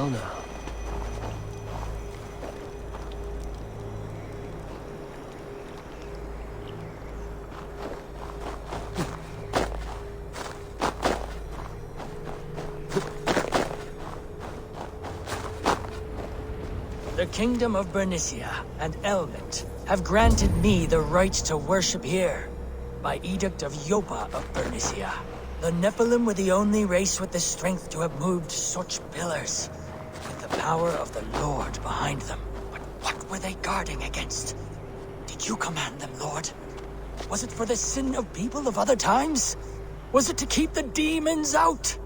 标呢？ The Kingdom of Bernicia and Elmont have granted me the right to worship here. By Edict of Yopa of Bernicia, the Nephilim were the only race with the strength to have moved such pillars, with the power of the Lord behind them. But what were they guarding against? Did you command them, Lord? Was it for the sin of people of other times? Was it to keep the demons out?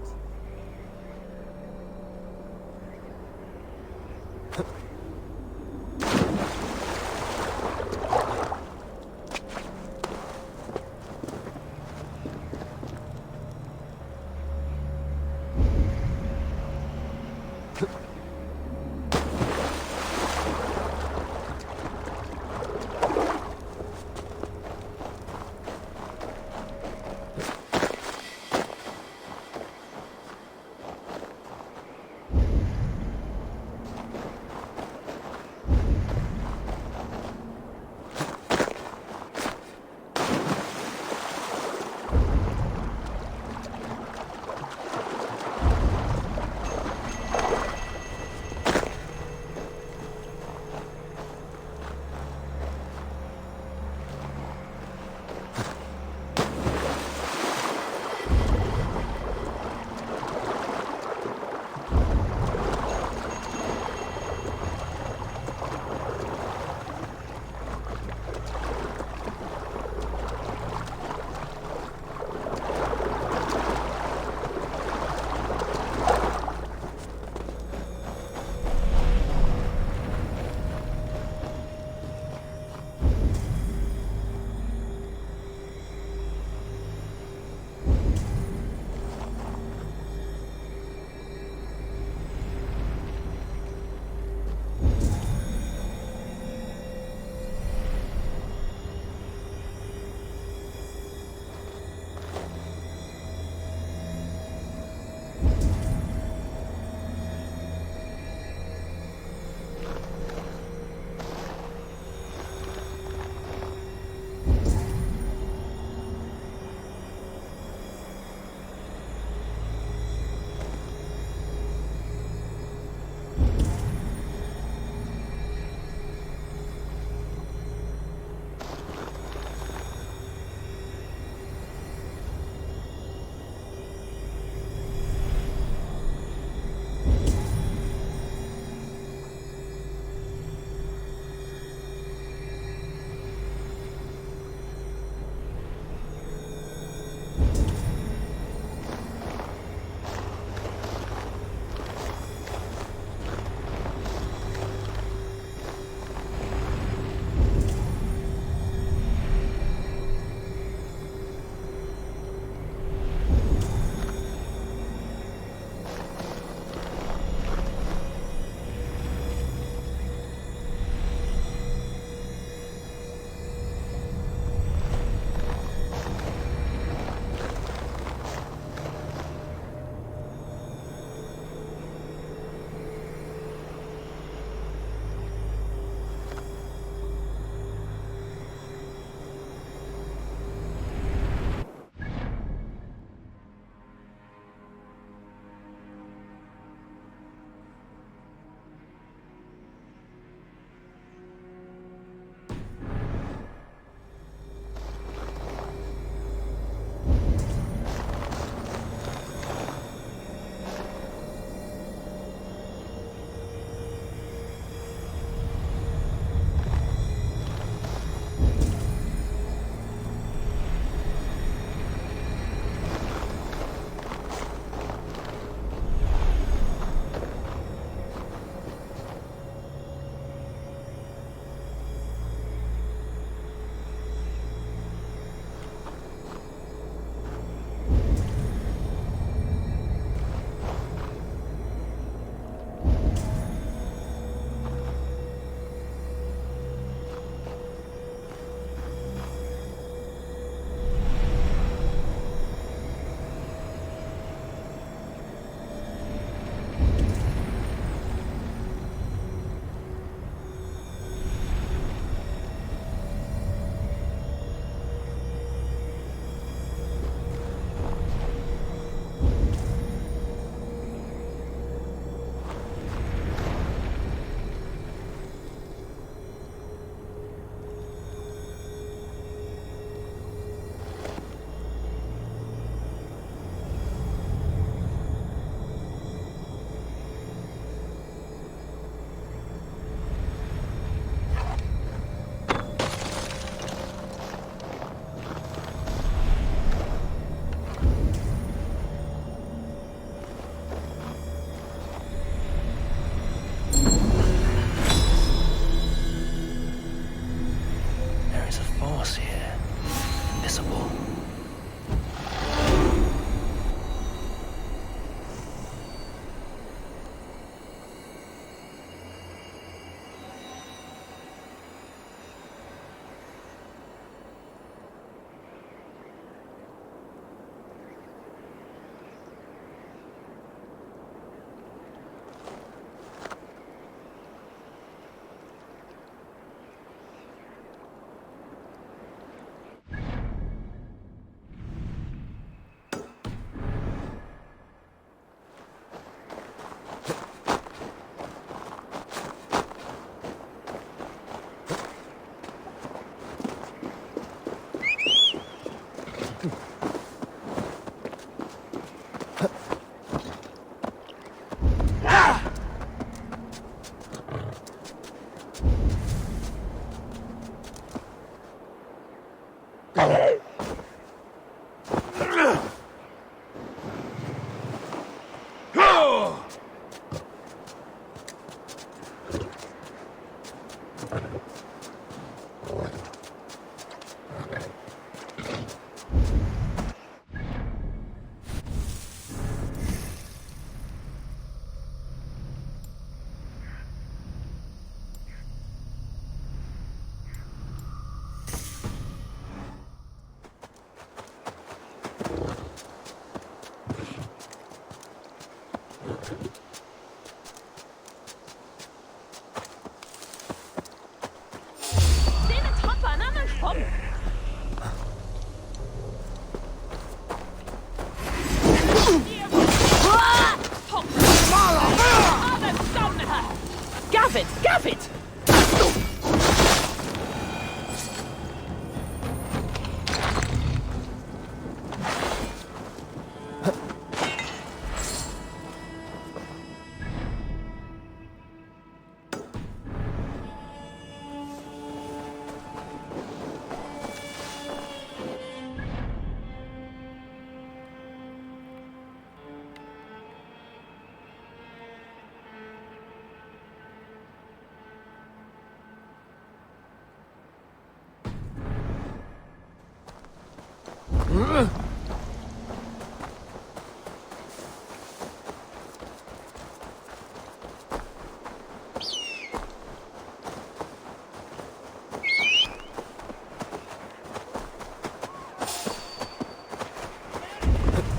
Gaff it! Gaff it!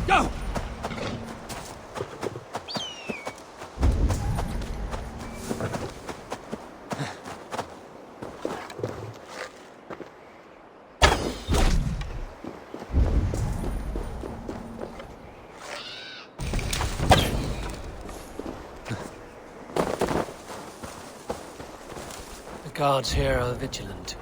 Go! The guards here are vigilant.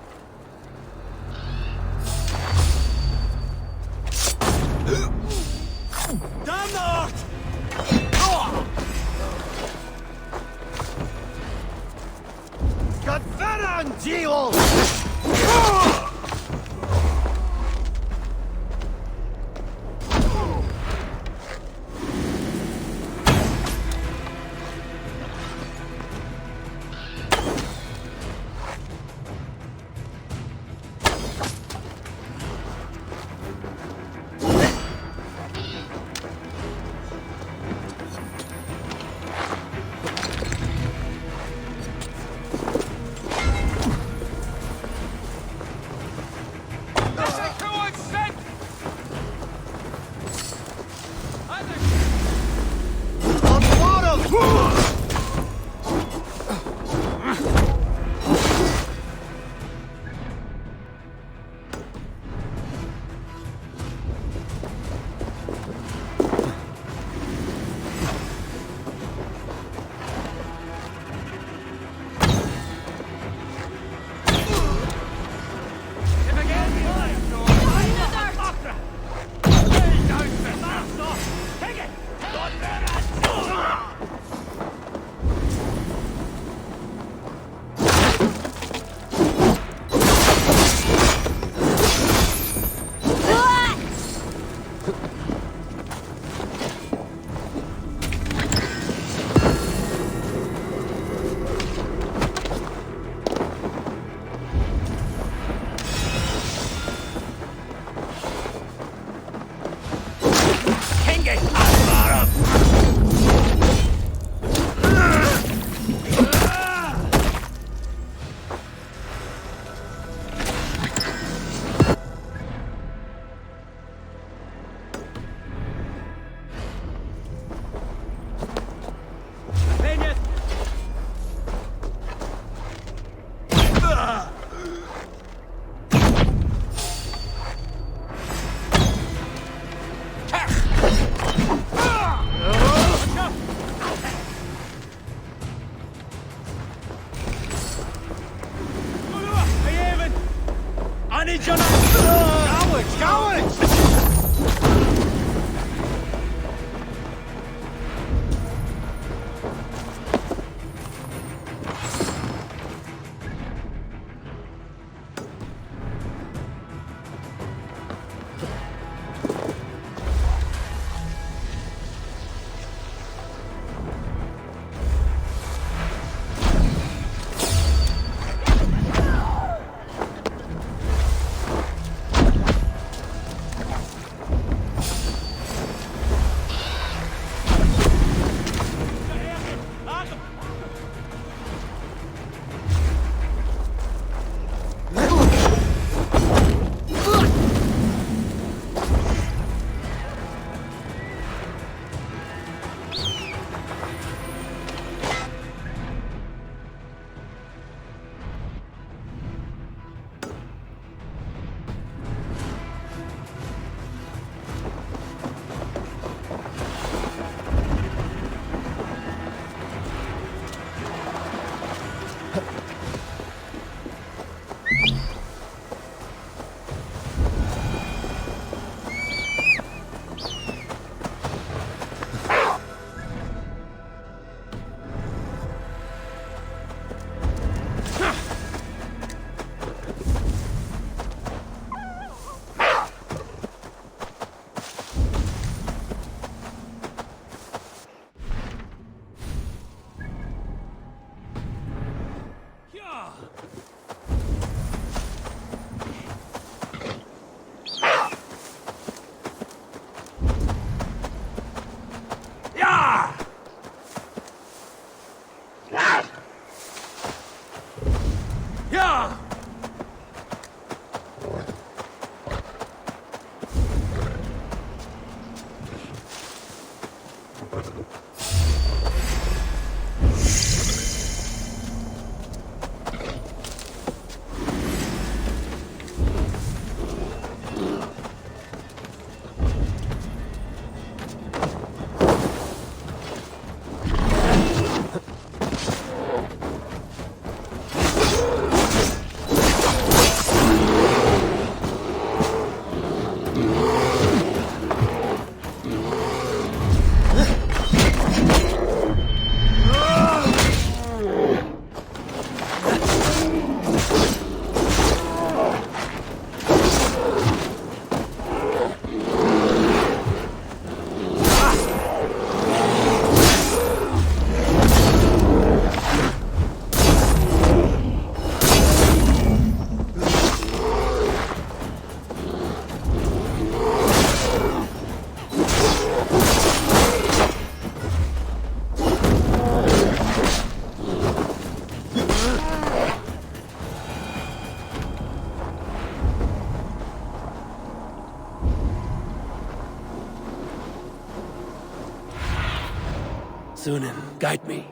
Sunan, guide me.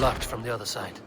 Blocked from the other side.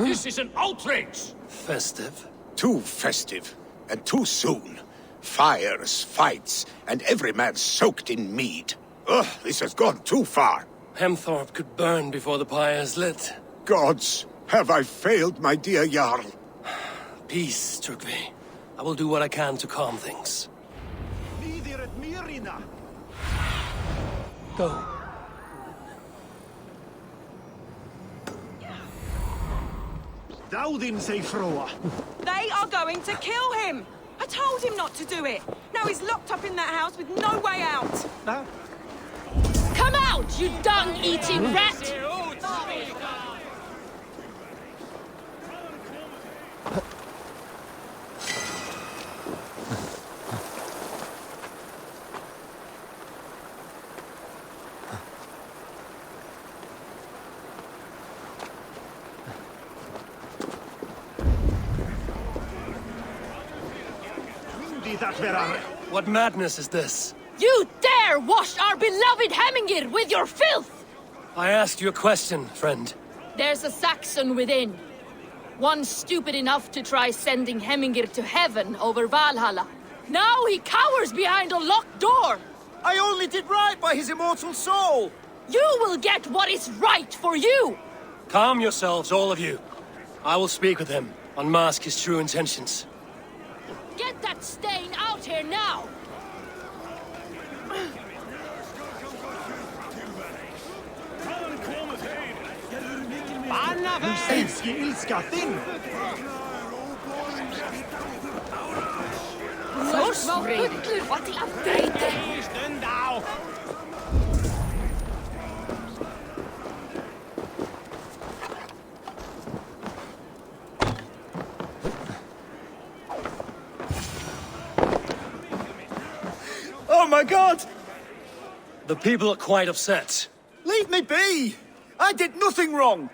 This is an outrage! Festive? Too festive, and too soon. Fires, fights, and every man soaked in mead. Ugh, this has gone too far. Hemthorpe could burn before the pyre is lit. Gods, have I failed my dear Jarl? Peace, Trugvi. I will do what I can to calm things. Go. They are going to kill him! I told him not to do it! Now he's locked up in that house with no way out! Come out, you dung-eating rat! What madness is this? You dare wash our beloved Hemingir with your filth! I asked you a question, friend. There's a Saxon within. One stupid enough to try sending Hemingir to heaven over Valhalla. Now he cowers behind a locked door! I only did right by his immortal soul! You will get what is right for you! Calm yourselves, all of you. I will speak with him, unmask his true intentions. Get that stain out here now! Oh my god! The people are quite upset. Leave me be! I did nothing wrong!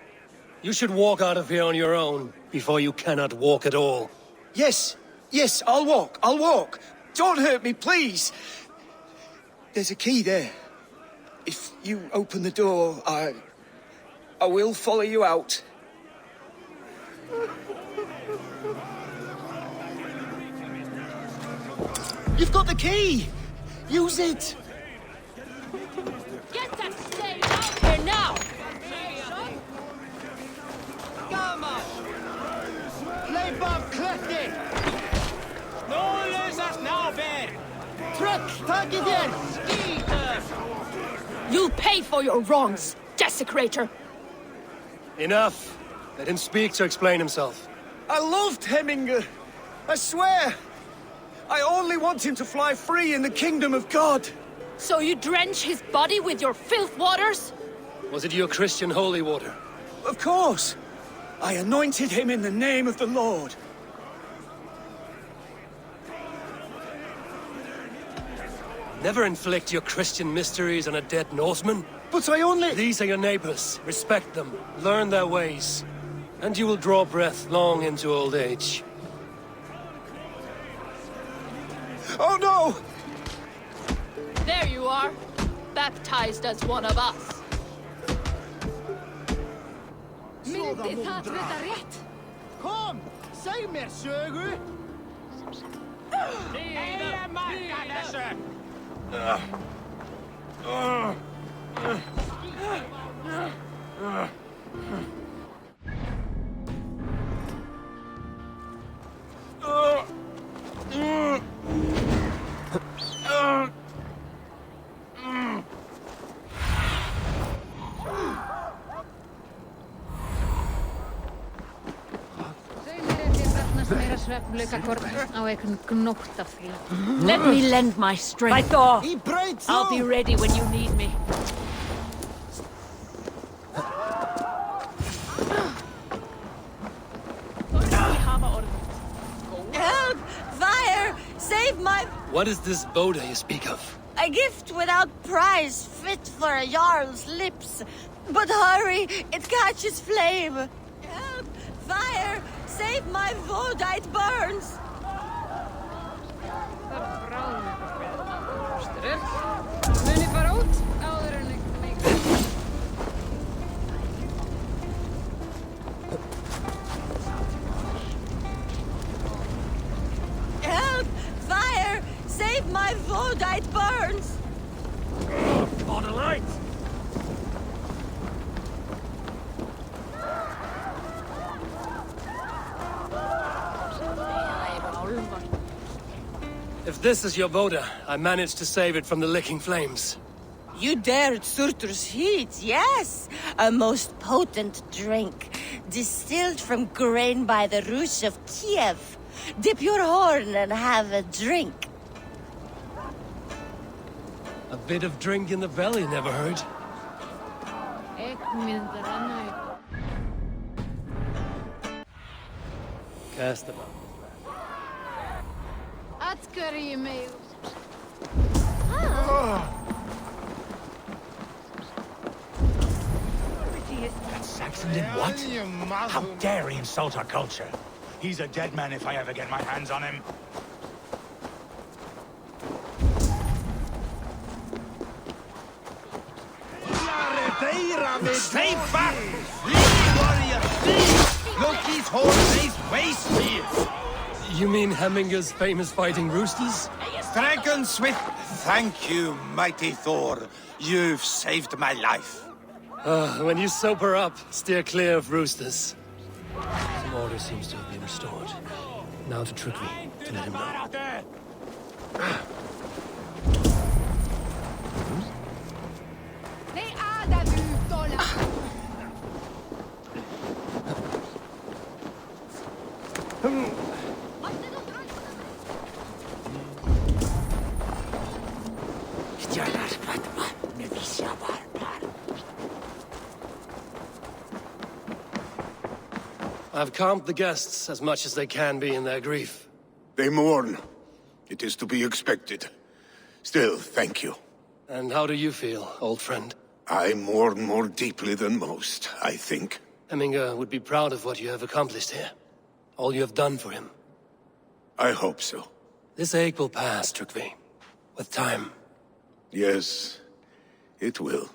You should walk out of here on your own, before you cannot walk at all. Yes, I'll walk. Don't hurt me, please! There's a key there. If you open the door, I will follow you out. You've got the key! Use it! Get that stain out here now! You'll pay for your wrongs, desecrator! Enough! Let him speak to explain himself. I loved Hemingr. I swear. I only want him to fly free in the kingdom of God. So you drench his body with your filth waters? Was it your Christian holy water? Of course. I anointed him in the name of the Lord. Never inflict your Christian mysteries on a dead Norseman. But I only... These are your neighbors. Respect them. Learn their ways. And you will draw breath long into old age. Oh no! There you are, baptized as one of us. Kom! Säg mer, sögu! Let me lend my strength. By Thor! I'll be ready when you need me. Help! Fire! Save my... What is this Boda you speak of? A gift without price, fit for a Jarl's lips. But hurry, it catches flame. Help! Fire! Save my Voda, it burns! Vodite burns! On a light! If this is your Boda, I managed to save it from the licking flames. You dared Surtur's heat, yes! A most potent drink, distilled from grain by the roots of Kiev. Dip your horn and have a drink. A bit of drink in the belly never hurt. Cast them out. That Saxon did what? How dare he insult our culture? He's a dead man if I ever get my hands on him. Stay back! Warrior! Loki's whole face wasted! You mean Hemminger's famous fighting roosties? Dragonsmith, thank you, mighty Thor. You've saved my life. When you sober up, steer clear of roosters. Some order seems to have been restored. Now to trick me, to let him know. I've calmed the guests as much as they can be in their grief. They mourn. It is to be expected. Still, thank you. And how do you feel, old friend? I mourn more deeply than most, I think. Hemminger would be proud of what you have accomplished here. All you have done for him. I hope so. This ache will pass, Trygve. With time. Yes, it will.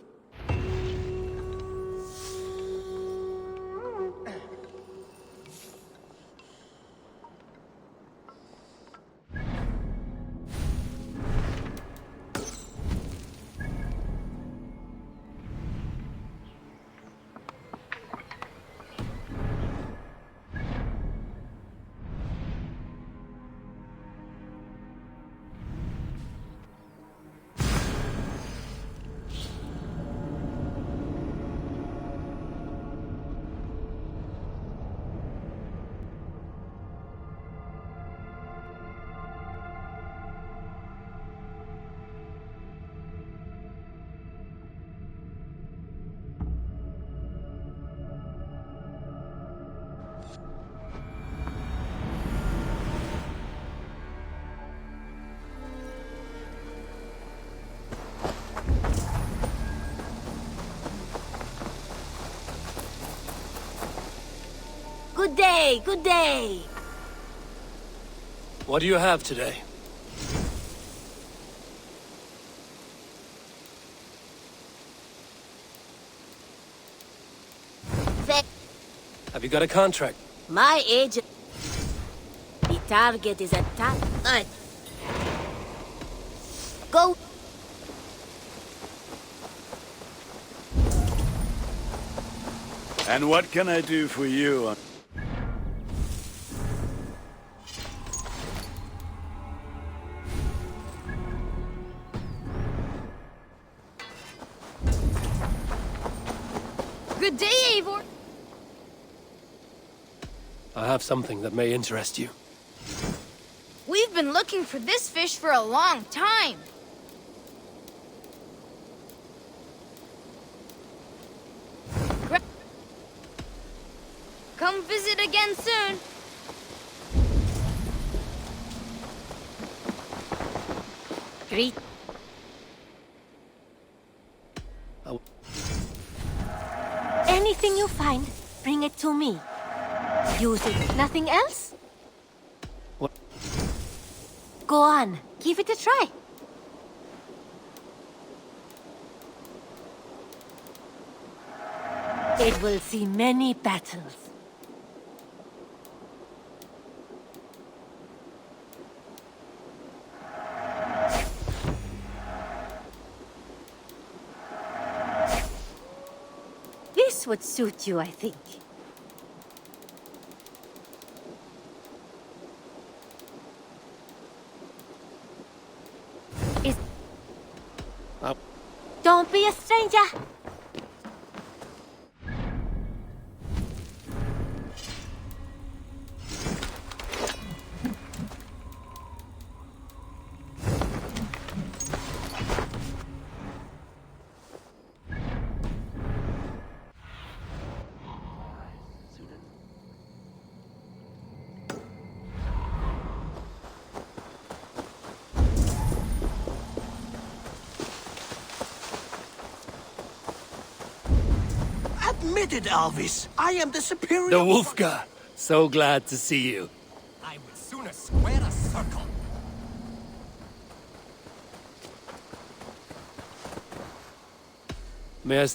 Good day, good day. What do you have today? Have you got a contract? My agent. The target is attacked. Go. And what can I do for you? Good day, Eivor. I have something that may interest you. We've been looking for this fish for a long time. Come visit again soon. Greet. Anything you find, bring it to me. Use it. Nothing else? What? Go on. Give it a try. It will see many battles. This would suit you, I think. Don't be a stranger. Admitted, Alvis. I am the superior... The Wolfgar. So glad to see you. I would sooner square a circle. May I...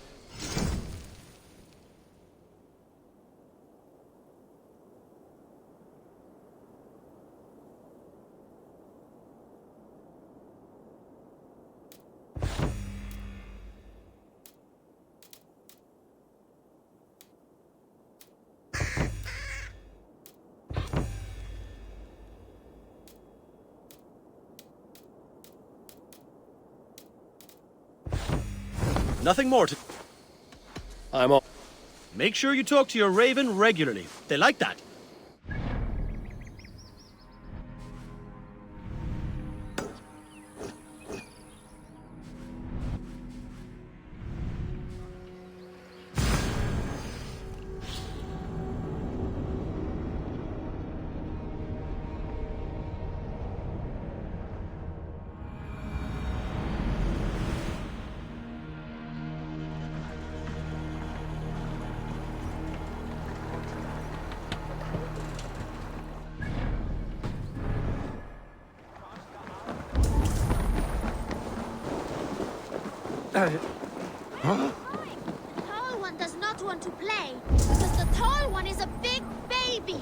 Nothing more to... I'm all... Make sure you talk to your raven regularly. They like that. The tall one does not want to play, because the tall one is a big baby.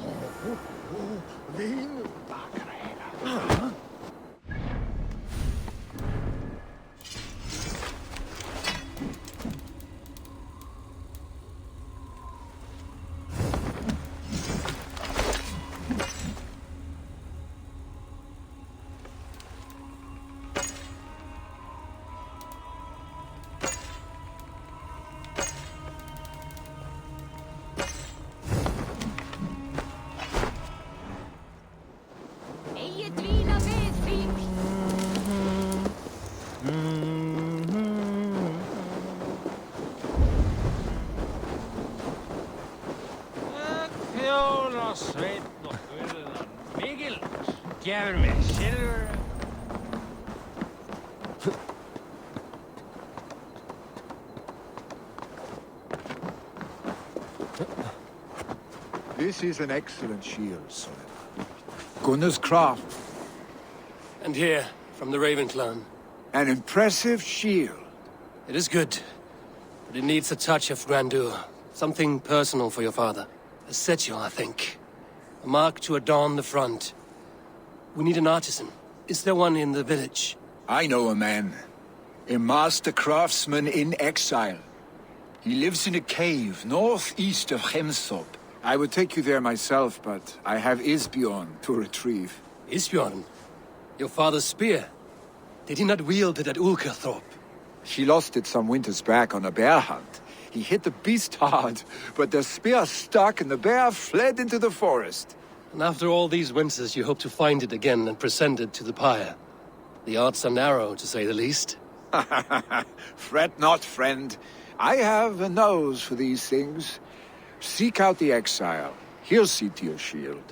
This is an excellent shield, sir. Gunnar's craft. And here, from the Raven clan. An impressive shield. It is good, but it needs a touch of grandeur. Something personal for your father. A sigil, I think. A mark to adorn the front. We need an artisan. Is there one in the village? I know a man. A master craftsman in exile. He lives in a cave northeast of Hemsop. I would take you there myself, but I have Isbjorn to retrieve. Isbjorn? Your father's spear? Did he not wield it at Ulkerthorpe? She lost it some winters back on a bear hunt. He hit the beast hard, but the spear stuck and the bear fled into the forest. And after all these winters, you hope to find it again and present it to the pyre. The odds are narrow, to say the least. Fret not, friend. I have a nose for these things. Seek out the exile. He'll see to your shield.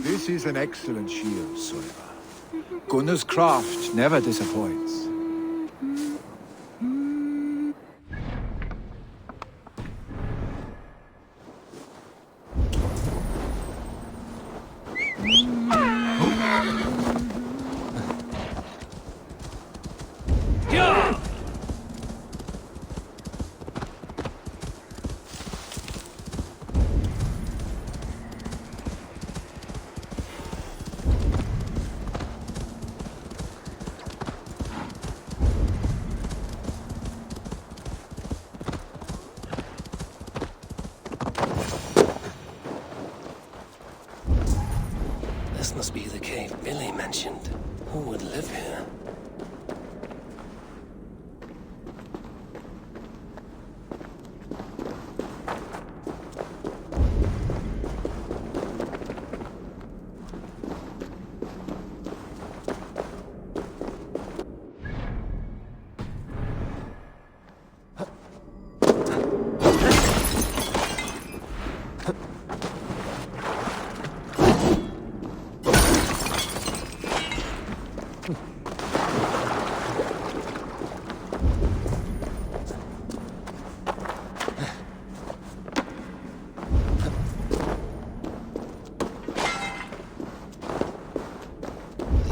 This is an excellent shield, Solva. Gunnar's craft never disappoints. This must be the cave Billy mentioned. Who would live here?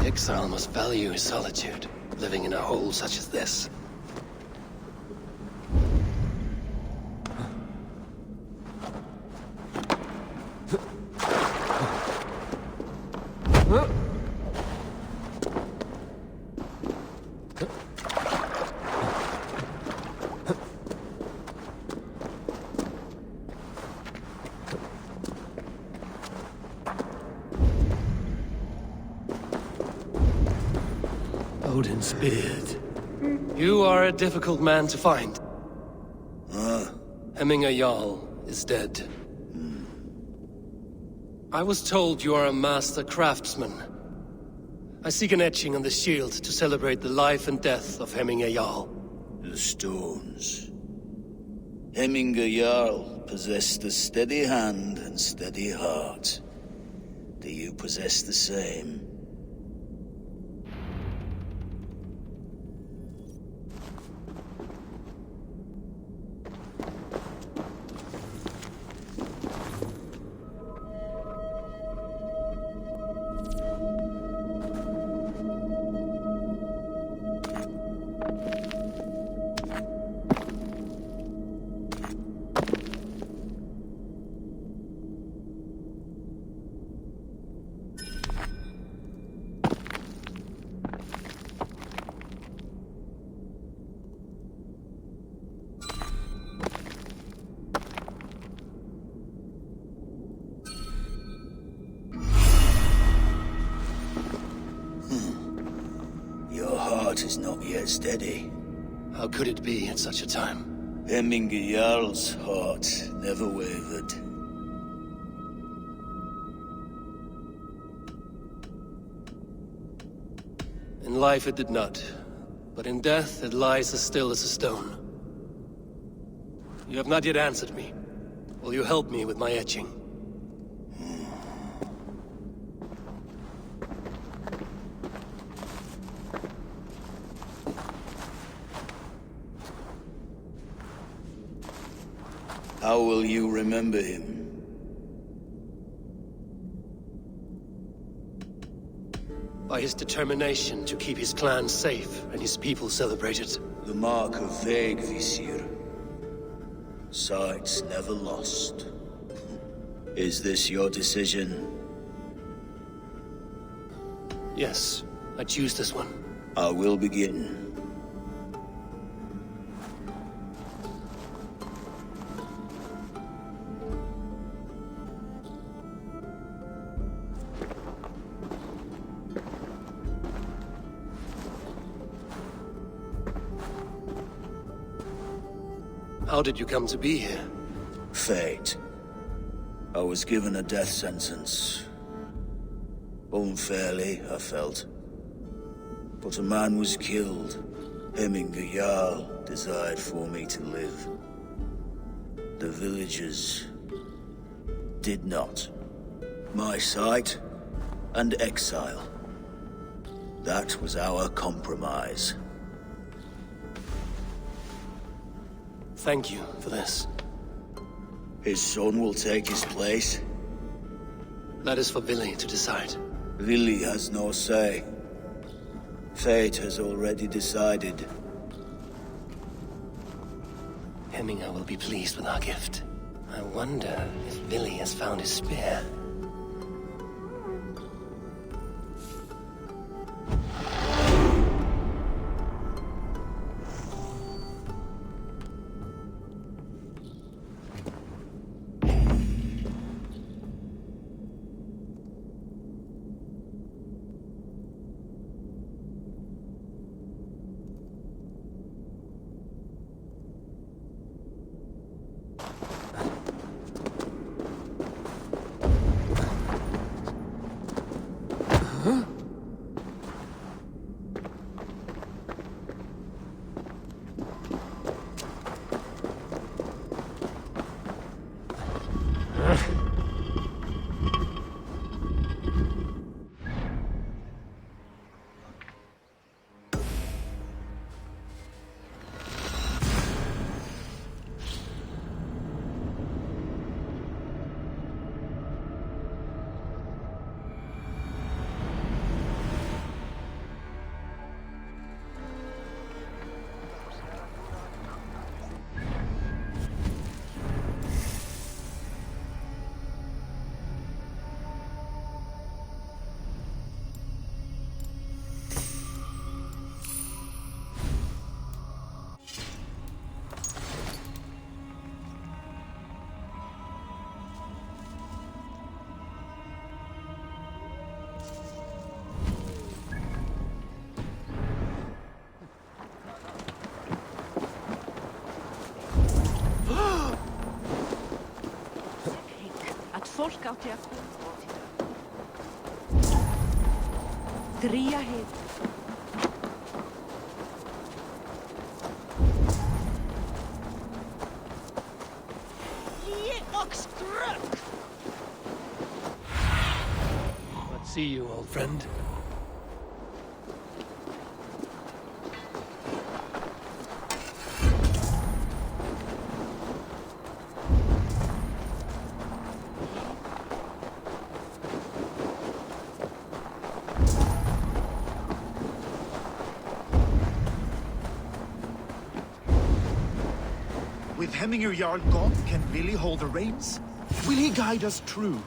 Exile must value his solitude, living in a hole such as this. Odin's beard. You are a difficult man to find. Hemminger Jarl is dead. I was told you are a master craftsman. I seek an etching on the shield to celebrate the life and death of Hemminger Jarl. The stones. Hemminger Jarl possessed a steady hand and steady heart. Do you possess the same? Is not yet steady. How could it be at such a time? Hemminger Jarl's heart never wavered. In life it did not, but in death it lies as still as a stone. You have not yet answered me. Will you help me with my etching? How will you remember him? By his determination to keep his clan safe and his people celebrated. The mark of Vegvisir. Sights never lost. Is this your decision? Yes, I choose this one. I will begin. How did you come to be here? Fate. I was given a death sentence. Unfairly, I felt. But a man was killed. Hemminger Jarl desired for me to live. The villagers did not. My sight and exile. That was our compromise. Thank you for this. His son will take his place. That is for Billy to decide. Billy has no say. Fate has already decided. Hemminger will be pleased with our gift. I wonder if Billy has found his spear. fólk átti að koma. Dría hið. Let's see you, old friend. With Hemminger Jarl gone, can Willie hold the reins? Will he guide us true?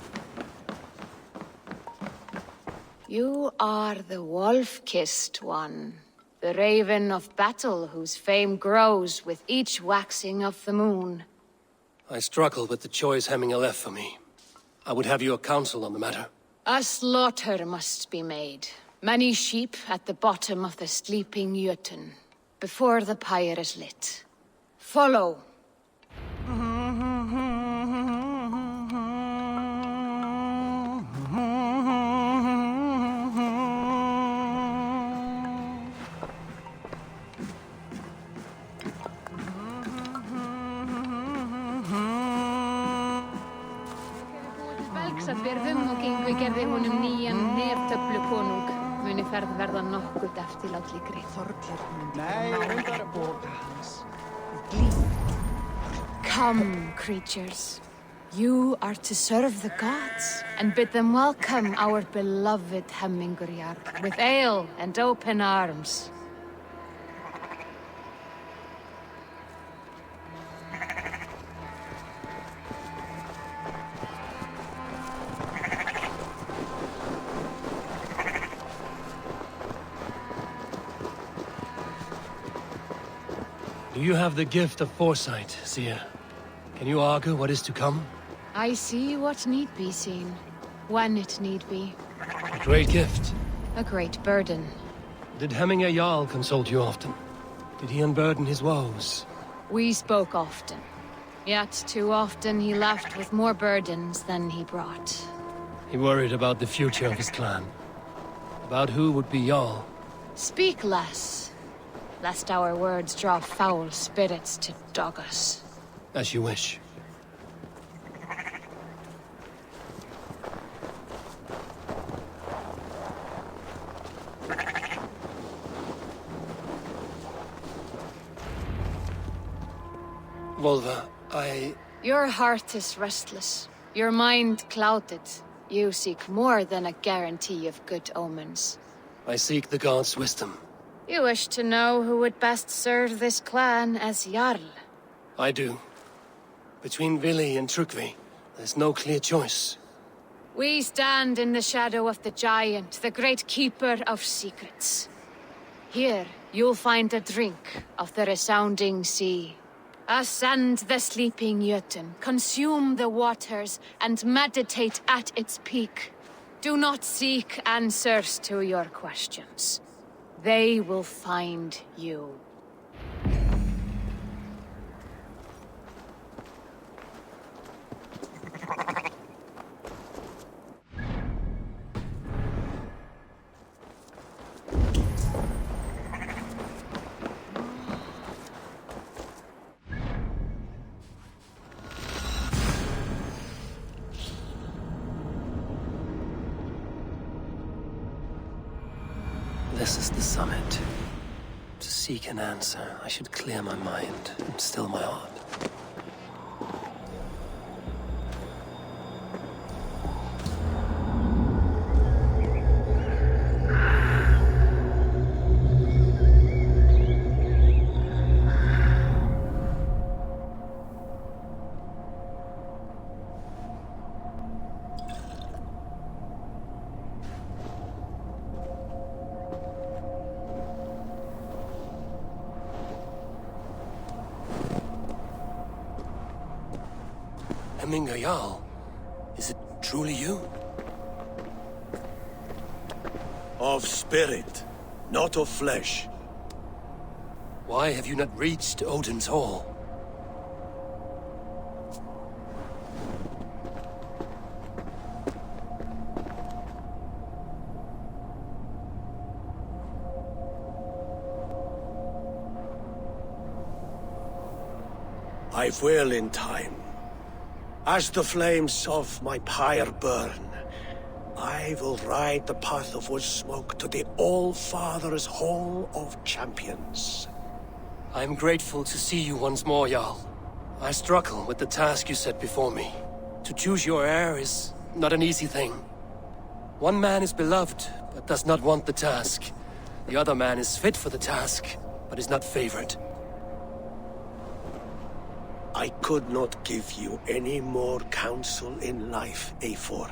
You are the wolf-kissed one. The raven of battle whose fame grows with each waxing of the moon. I struggle with the choice Hemminger left for me. I would have your counsel on the matter. A slaughter must be made. Many sheep at the bottom of the sleeping Jötun, before the pyre is lit. Follow. Belgsat verðum og gengu gerði honum nýjan neftöflukonung. Muni ferð verða nokkurt eftirlátligri. Nei, reyndar að bóka hans. Come, creatures. You are to serve the gods, and bid them welcome our beloved Hemmingur with ale and open arms. Do you have the gift of foresight, Seer? Can you argue what is to come? I see what need be seen, when it need be. A great gift. A great burden. Did Hemminger Jarl consult you often? Did he unburden his woes? We spoke often. Yet too often he left with more burdens than he brought. He worried about the future of his clan. About who would be Jarl. Speak less, lest our words draw foul spirits to dog us. As you wish. Volva, Your heart is restless. Your mind clouded. You seek more than a guarantee of good omens. I seek the gods' wisdom. You wish to know who would best serve this clan as Jarl. I do. Between Vili and Trukvi, there's no clear choice. We stand in the shadow of the giant, the great keeper of secrets. Here, you'll find a drink of the resounding sea. Ascend the sleeping Jötun, consume the waters, and meditate at its peak. Do not seek answers to your questions. They will find you. This is the summit. To seek an answer, I should clear my mind and still my heart. Hemminger Jarl, is it truly you? Of spirit, not of flesh. Why have you not reached Odin's Hall? I will in time. As the flames of my pyre burn, I will ride the path of wood smoke to the All-Father's Hall of Champions. I am grateful to see you once more, Jarl. I struggle with the task you set before me. To choose your heir is not an easy thing. One man is beloved, but does not want the task. The other man is fit for the task, but is not favored. I could not give you any more counsel in life, Eivor.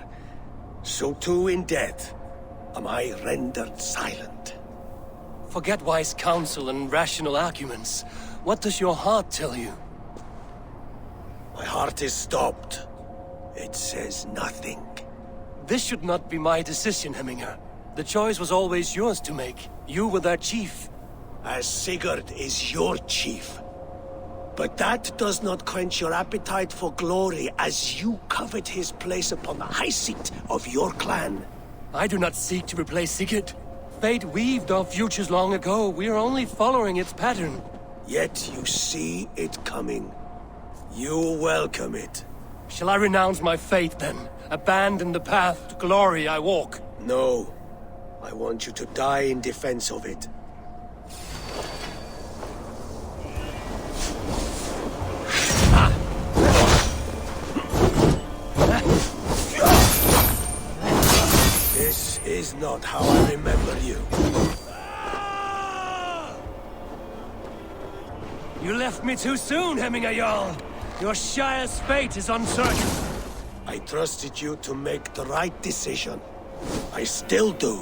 So too in death am I rendered silent. Forget wise counsel and rational arguments. What does your heart tell you? My heart is stopped. It says nothing. This should not be my decision, Hemminger. The choice was always yours to make. You were their chief. As Sigurd is your chief. But that does not quench your appetite for glory as you covet his place upon the high seat of your clan. I do not seek to replace Sigurd. Fate weaved our futures long ago. We are only following its pattern. Yet you see it coming. You welcome it. Shall I renounce my faith, then? Abandon the path to glory I walk? No. I want you to die in defense of it. This is not how I remember you. You left me too soon, Hemminger Jarl. Your Shire's fate is uncertain. I trusted you to make the right decision. I still do.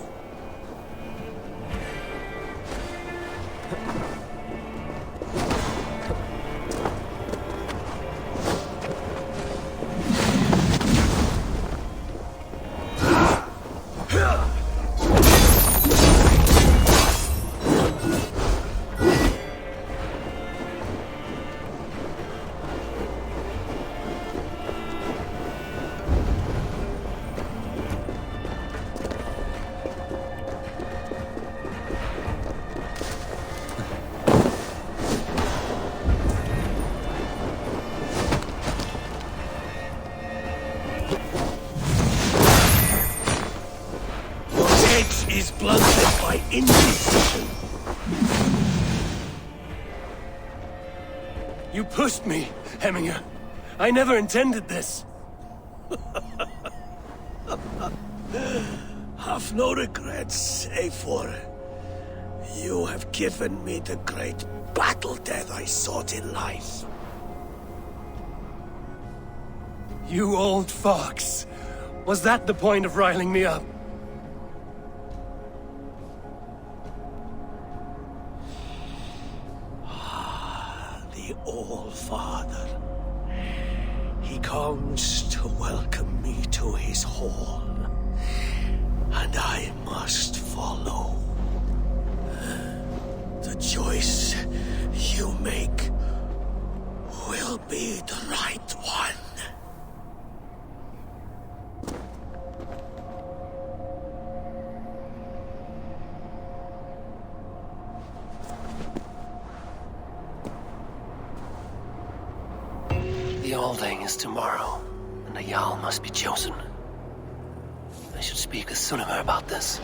Is blunted by indecision. You pushed me, Hemminger. I never intended this. Have no regrets, Eivor. You have given me the great battle death I sought in life. You old fox. Was that the point of riling me up? The All-Father. He comes to welcome me to his hall. And I must follow. The choice you make will be the right one. The Alding is tomorrow, and a Jarl must be chosen. I should speak with Sunnema about this.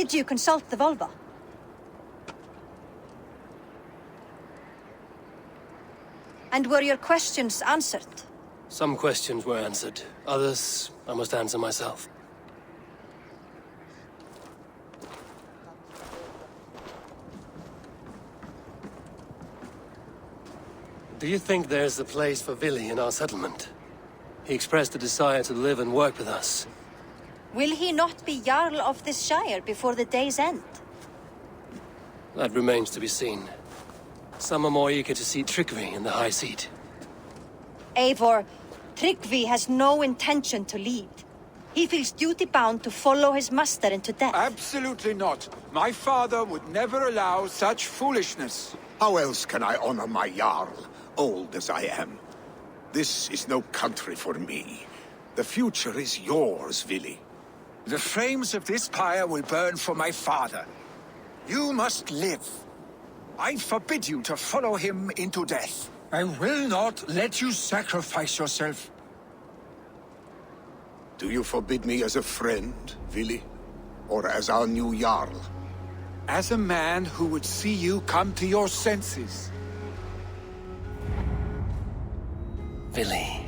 Did you consult the vulva? And were your questions answered? Some questions were answered. Others, I must answer myself. Do you think there's a place for Vili in our settlement? He expressed a desire to live and work with us. Will he not be Jarl of this Shire before the day's end? That remains to be seen. Some are more eager to see Tryggvi in the high seat. Eivor, Tryggvi has no intention to lead. He feels duty-bound to follow his master into death. Absolutely not. My father would never allow such foolishness. How else can I honor my Jarl, old as I am? This is no country for me. The future is yours, Vili. The flames of this pyre will burn for my father. You must live. I forbid you to follow him into death. I will not let you sacrifice yourself. Do you forbid me as a friend, Vili? Or as our new Jarl? As a man who would see you come to your senses. Vili.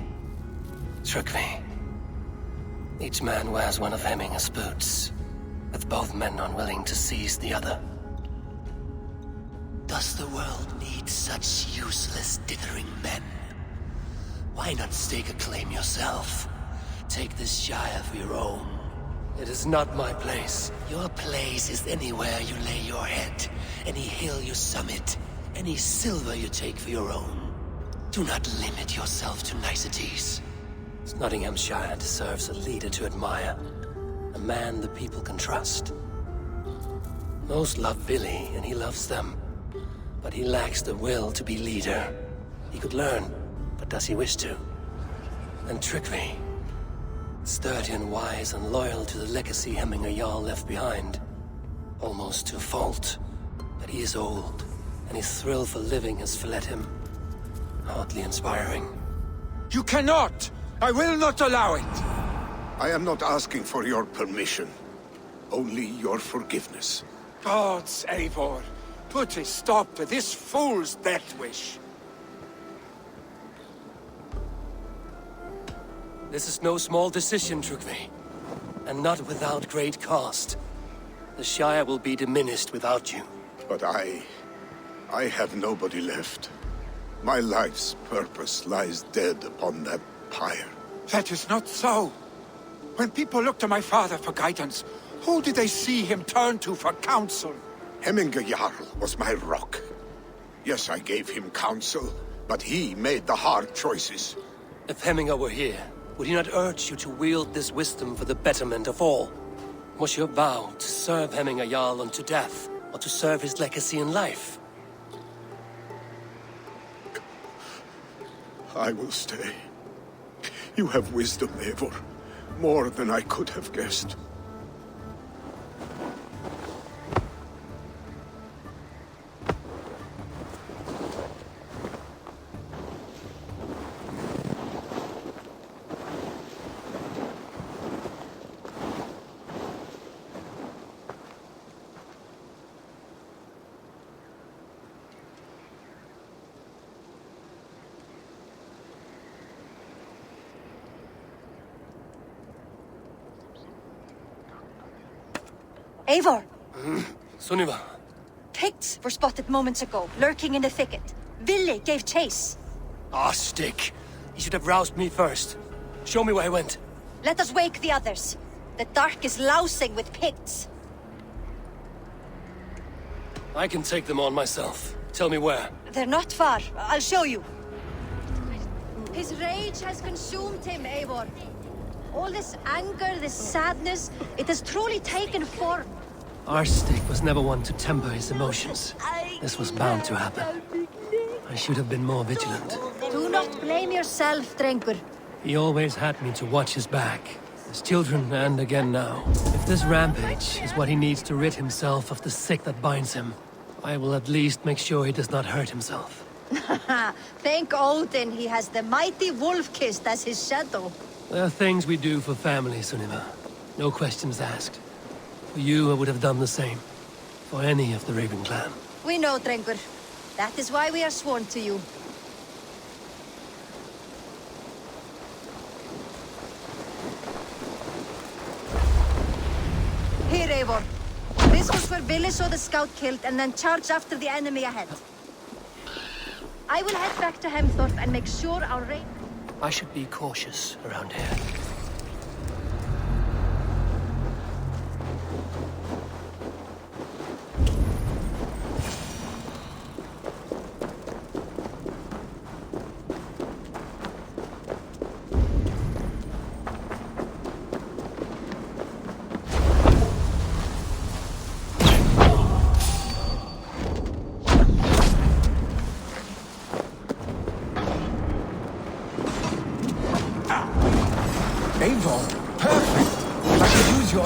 Tryggvi. Each man wears one of Hemminger's boots, with both men unwilling to seize the other. Does the world need such useless, dithering men? Why not stake a claim yourself? Take this Shire for your own. It is not my place. Your place is anywhere you lay your head, any hill you summit, any silver you take for your own. Do not limit yourself to niceties. Nottinghamshire deserves a leader to admire. A man the people can trust. Most love Vili, and he loves them. But he lacks the will to be leader. He could learn, but does he wish to? And Tryggvi. Sturdy and wise and loyal to the legacy Hemminger Jarl left behind. Almost to a fault. But he is old, and his thrill for living has fled him. Hardly inspiring. You cannot! I will not allow it! I am not asking for your permission. Only your forgiveness. Gods, Eivor, put a stop to this fool's death wish. This is no small decision, Tryggvi. And not without great cost. The Shire will be diminished without you. But I have nobody left. My life's purpose lies dead upon that pyre. That is not so. When people look to my father for guidance, who did they see him turn to for counsel? Hemminger Jarl was my rock. Yes, I gave him counsel, but he made the hard choices. If Hemminger were here, would he not urge you to wield this wisdom for the betterment of all? Was your vow to serve Hemminger Jarl unto death, or to serve his legacy in life? I will stay. You have wisdom, Eivor. More than I could have guessed. Eivor! Sunniva. Picts were spotted moments ago, lurking in the thicket. Vili gave chase. Ah, stick. You should have roused me first. Show me where I went. Let us wake the others. The dark is lousing with Picts. I can take them on myself. Tell me where. They're not far. I'll show you. His rage has consumed him, Eivor. All this anger, this sadness, it has truly taken form. Arstic was never one to temper his emotions. This was bound to happen. I should have been more vigilant. Do not blame yourself, Drengur. He always had me to watch his back. His children, and again now. If this rampage is what he needs to rid himself of the sick that binds him, I will at least make sure he does not hurt himself. Thank Odin he has the mighty Wolf-Kissed as his shadow. There are things we do for family, Sunniva. No questions asked. For you, I would have done the same. For any of the Raven clan. We know, Drengur. That is why we are sworn to you. Here, Eivor. This was where Billy saw the scout killed and then charged after the enemy ahead. I will head back to Hemthorpe and make sure our raid... I should be cautious around here. Eivor, perfect! I could use your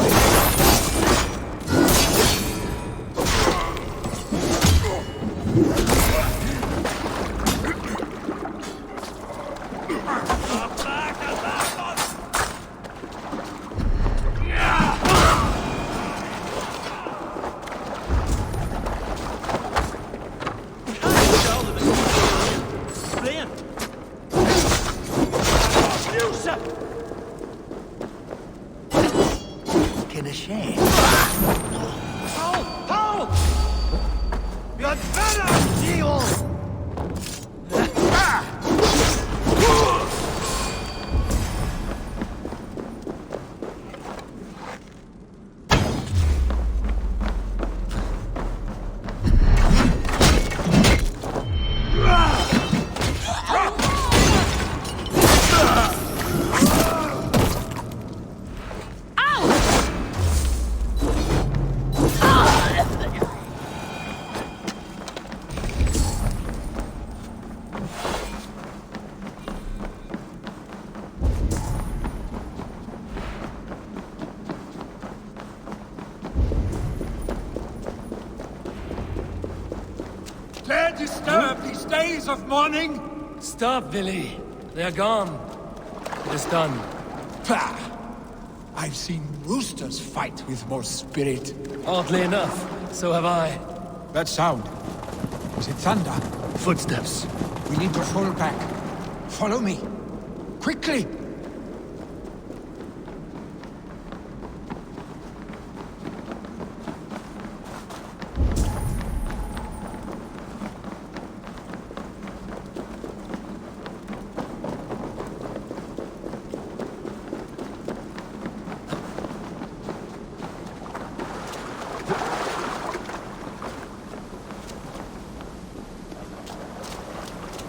In a shame. Hold! You're better, Deal! Dare disturb these days of mourning? Stop, Billy. They're gone. It is done. Pah! I've seen roosters fight with more spirit. Oddly enough, so have I. That sound. Is it thunder? Footsteps. We need to fall back. Follow me. Quickly!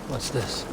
What's this?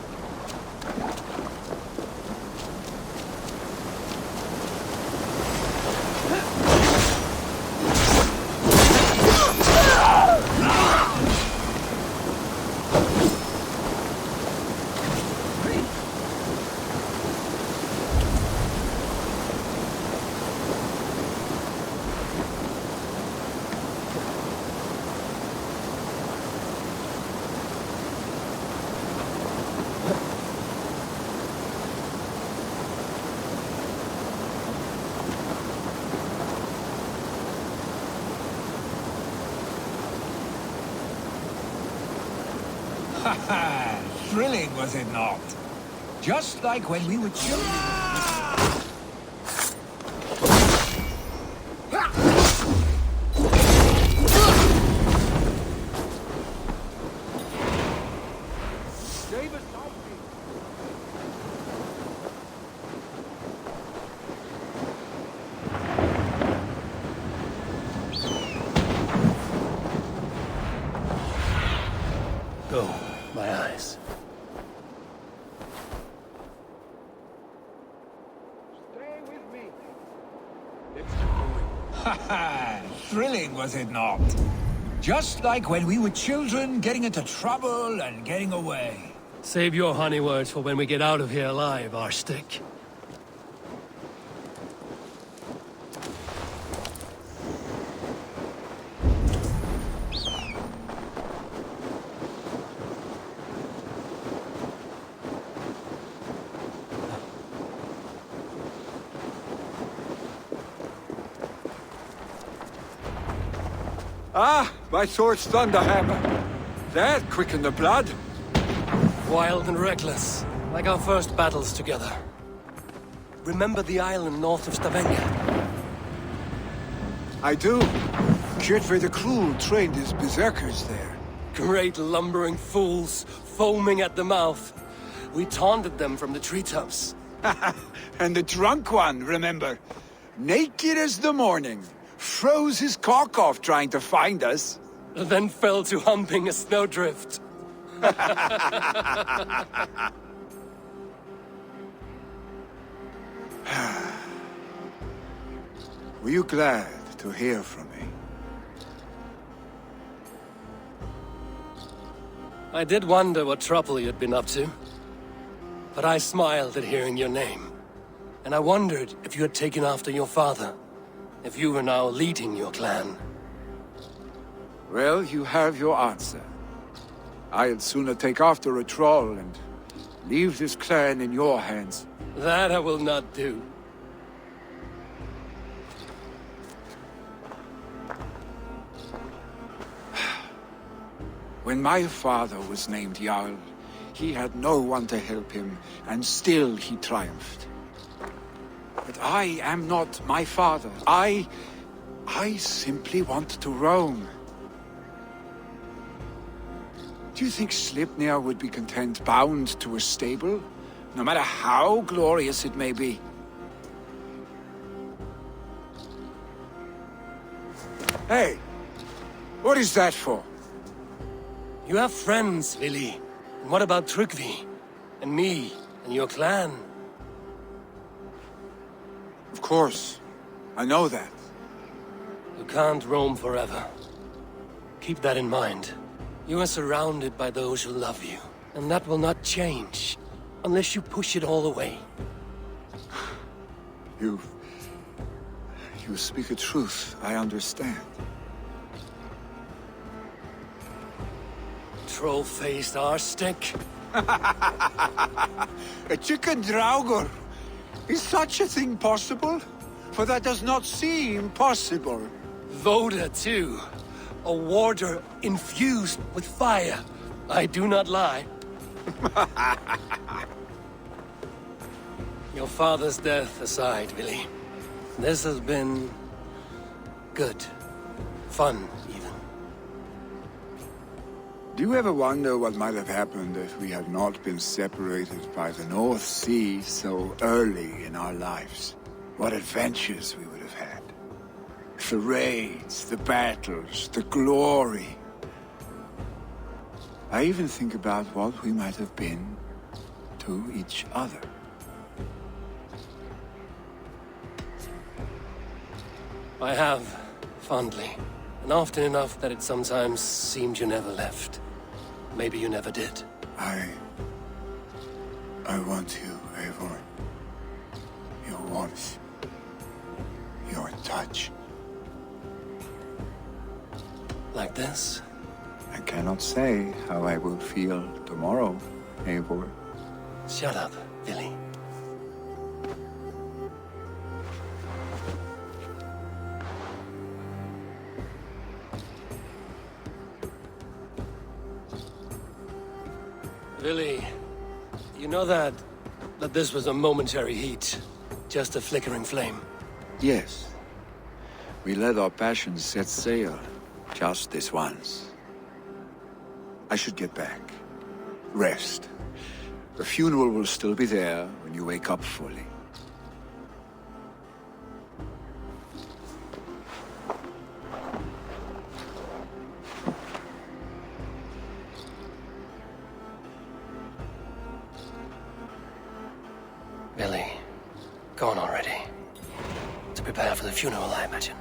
Ha! Thrilling, was it not? Just like when we were children. Go, my eyes. Stay with me. Let's keep going. Ha ha! Thrilling, was it not? Just like when we were children, getting into trouble and getting away. Save your honey words for when we get out of here alive, Arstick. Ah, my sword's thunderhammer. That quickened the blood. Wild and reckless, like our first battles together. Remember the island north of Stavanger? I do. Kjotve the Cruel trained his berserkers there. Great lumbering fools, foaming at the mouth. We taunted them from the treetops. And the drunk one, remember? Naked as the morning. Froze his cock off trying to find us. Then fell to humping a snowdrift. Were you glad to hear from me? I did wonder what trouble you'd been up to. But I smiled at hearing your name. And I wondered if you had taken after your father. If you were now leading your clan. Well, you have your answer. I'd sooner take after a troll and leave this clan in your hands. That I will not do. When my father was named Jarl, he had no one to help him, and still he triumphed. But I am not my father. I simply want to roam. Do you think Sleipnir would be content bound to a stable, no matter how glorious it may be? Hey, what is that for? You have friends, Vili. And what about Tryggvi? And me? And your clan? Of course. I know that. You can't roam forever. Keep that in mind. You are surrounded by those who love you. And that will not change. Unless you push it all away. You speak a truth. I understand. Troll-faced arse-stick. A chicken draugr. Is such a thing possible? For that does not seem possible. Voda, too. A warder infused with fire. I do not lie. Your father's death aside, Vili. This has been... good. Fun, even. Do you ever wonder what might have happened if we had not been separated by the North Sea so early in our lives? What adventures we would have had. The raids, the battles, the glory. I even think about what we might have been to each other. I have, fondly. And often enough that it sometimes seemed you never left. Maybe you never did. I want you, Eivor. Your warmth. Your touch. Like this? I cannot say how I will feel tomorrow, Eivor. Shut up, Vili. Vili, you know that this was a momentary heat, just a flickering flame. Yes. We let our passions set sail, just this once. I should get back. Rest. The funeral will still be there when you wake up fully. Vili, gone already. To prepare for the funeral, I imagine.